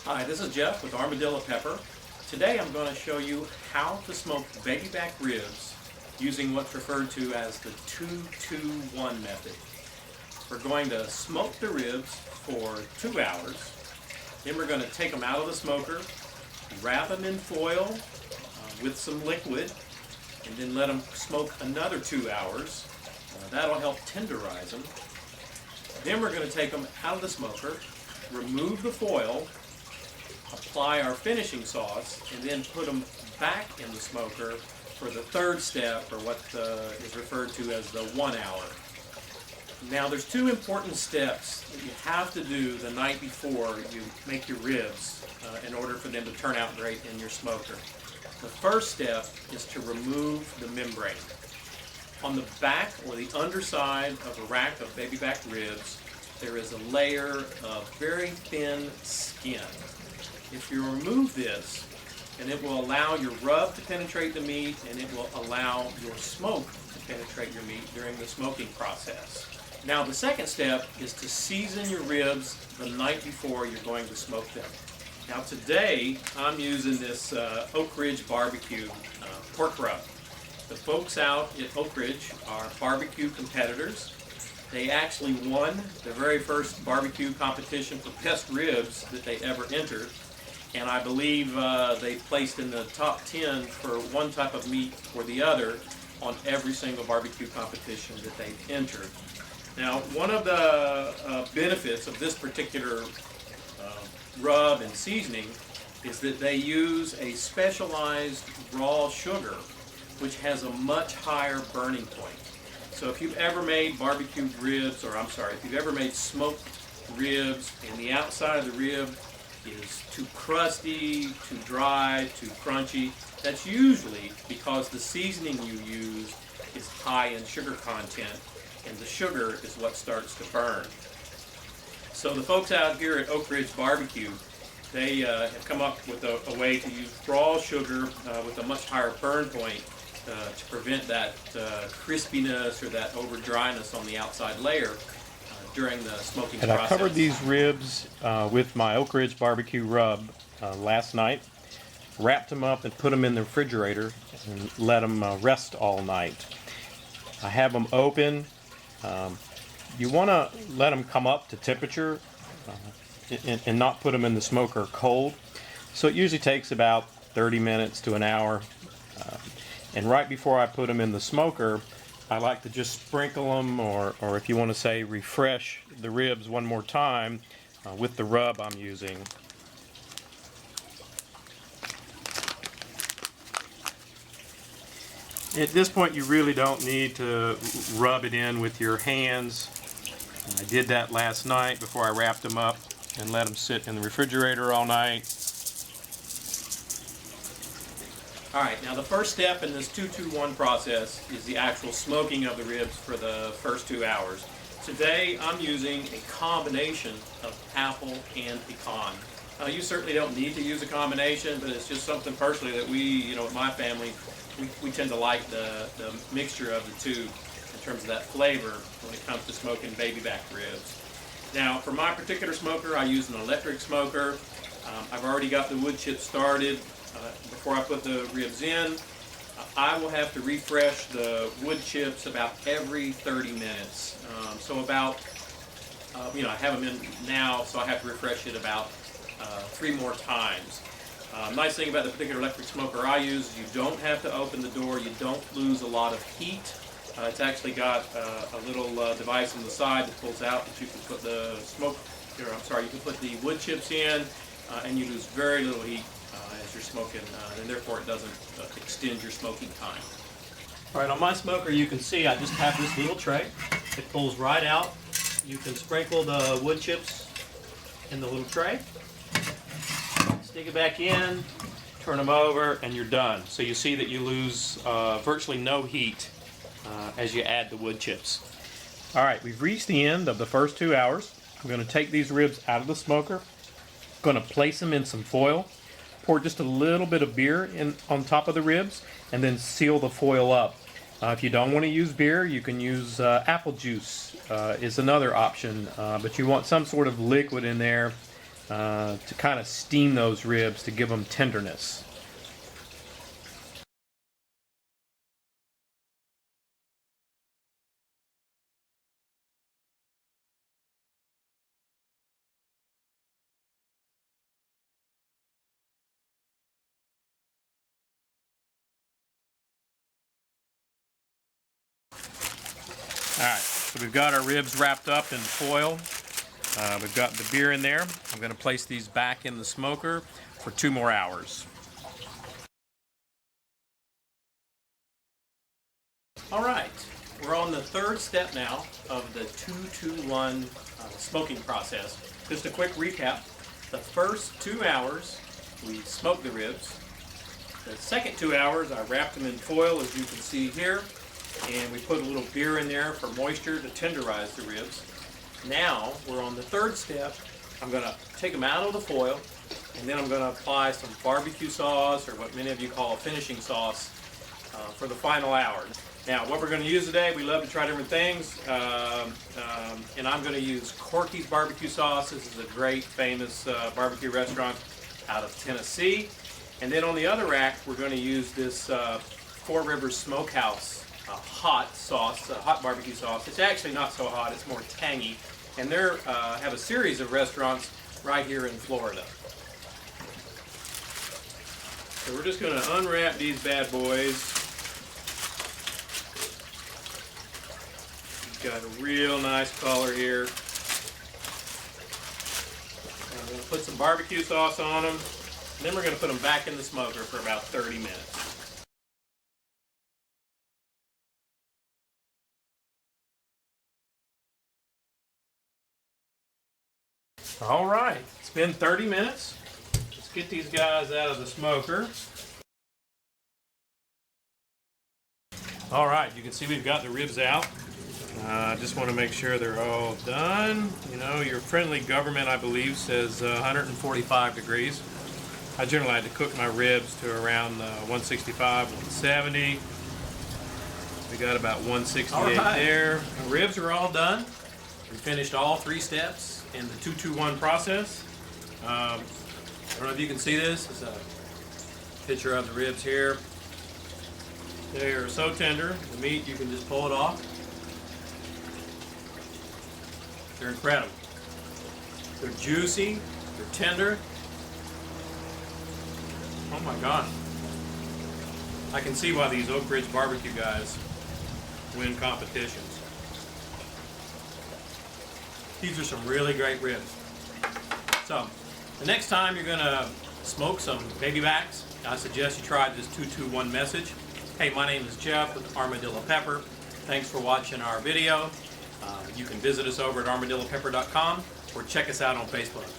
Hi, this is Jeff with Armadillo Pepper. Today I'm going to show you how to smoke baby back ribs using what's referred to as the 2-2-1 method. We're going to smoke the ribs for 2 hours. Then we're going to take them out of the smoker, wrap them in foil with some liquid, and then let them smoke another 2 hours. That'll help tenderize them. Then we're going to take them out of the smoker, remove the foil, apply our finishing sauce, and then put them back in the smoker for the third step, or what is referred to as the 1 hour. Now there's two important steps that you have to do the night before you make your ribs in order for them to turn out great in your smoker. The first step is to remove the membrane. On the back or the underside of a rack of baby back ribs, there is a layer of very thin skin. If you remove this, and it will allow your rub to penetrate the meat, and it will allow your smoke to penetrate your meat during the smoking process. Now the second step is to season your ribs the night before you're going to smoke them. Now today I'm using this Oakridge barbecue pork rub. The folks out at Oakridge are barbecue competitors. They actually won the very first barbecue competition for best ribs that they ever entered. And I believe they placed in the top 10 for one type of meat or the other on every single barbecue competition that they've entered. Now, one of the benefits of this particular rub and seasoning is that they use a specialized raw sugar which has a much higher burning point. So if you've ever made barbecued ribs, if you've ever made smoked ribs and the outside of the rib is too crusty, too dry, too crunchy, that's usually because the seasoning you use is high in sugar content, and the sugar is what starts to burn. So the folks out here at Oakridge Barbecue, they have come up with a way to use raw sugar with a much higher burn point to prevent that crispiness or that over dryness on the outside layer during the smoking process. I covered these ribs with my Oakridge barbecue rub last night, wrapped them up and put them in the refrigerator and let them rest all night. I have them open. You want to let them come up to temperature and not put them in the smoker cold. So it usually takes about 30 minutes to an hour. And right before I put them in the smoker, I like to just sprinkle them, or if you want to say refresh the ribs one more time with the rub I'm using. At this point you really don't need to rub it in with your hands. I did that last night before I wrapped them up and let them sit in the refrigerator all night. Alright, now the first step in this 2-2-1 process is the actual smoking of the ribs for the first 2 hours. Today I'm using a combination of apple and pecan. You certainly don't need to use a combination, but it's just something personally that we, with my family, we tend to like the mixture of the two in terms of that flavor when it comes to smoking baby back ribs. Now for my particular smoker, I use an electric smoker. I've already got the wood chip started. Before I put the ribs in, I will have to refresh the wood chips about every 30 minutes. So about, I have them in now, so I have to refresh it about 3 more times. Nice thing about the particular electric smoker I use is you don't have to open the door, you don't lose a lot of heat. It's actually got a little device on the side that pulls out that you can put the you can put the wood chips in, and you lose very little heat as you're smoking, and therefore it doesn't extend your smoking time. Alright, on my smoker you can see I just have this little tray. It pulls right out. You can sprinkle the wood chips in the little tray, stick it back in, turn them over, and you're done. So you see that you lose virtually no heat as you add the wood chips. Alright, we've reached the end of the first 2 hours. I'm going to take these ribs out of the smoker, going to place them in some foil, pour just a little bit of beer on top of the ribs, and then seal the foil up. If you don't want to use beer, you can use apple juice is another option, but you want some sort of liquid in there to kind of steam those ribs to give them tenderness. Alright, so we've got our ribs wrapped up in foil. We've got the beer in there. I'm going to place these back in the smoker for 2 more hours. Alright, we're on the 3rd step now of the 2-2-1 smoking process. Just a quick recap. The first 2 hours we smoked the ribs. The second 2 hours I wrapped them in foil, as you can see here. And we put a little beer in there for moisture to tenderize the ribs. Now we're on the 3rd step. I'm going to take them out of the foil, and then I'm going to apply some barbecue sauce, or what many of you call a finishing sauce, for the final hour. Now what we're going to use today, we love to try different things, and I'm going to use Corky's barbecue sauce. This is a great famous barbecue restaurant out of Tennessee. And then on the other rack we're going to use this Rivers Smokehouse hot sauce, hot barbecue sauce. It's actually not so hot, it's more tangy. And they have a series of restaurants right here in Florida. So we're just going to unwrap these bad boys. Got a real nice color here. I'm going to put some barbecue sauce on them. And then we're going to put them back in the smoker for about 30 minutes. All right, it's been 30 minutes. Let's get these guys out of the smoker. All right, you can see we've got the ribs out. I just want to make sure they're all done. You know, your friendly government, I believe, says 145 degrees. I generally like to cook my ribs to around 165, 170. We got about 168 there. The ribs are all done. We finished all 3 steps in the 2-2-1 process. I don't know if you can see this. It's a picture of the ribs here. They are so tender. The meat, you can just pull it off. They're incredible. They're juicy. They're tender. Oh my God. I can see why these Oakridge barbecue guys win competitions. These are some really great ribs. So, the next time you're gonna smoke some baby backs, I suggest you try this 2-2-1 message. Hey, my name is Jeff with Armadillo Pepper. Thanks for watching our video. You can visit us over at armadillopepper.com or check us out on Facebook.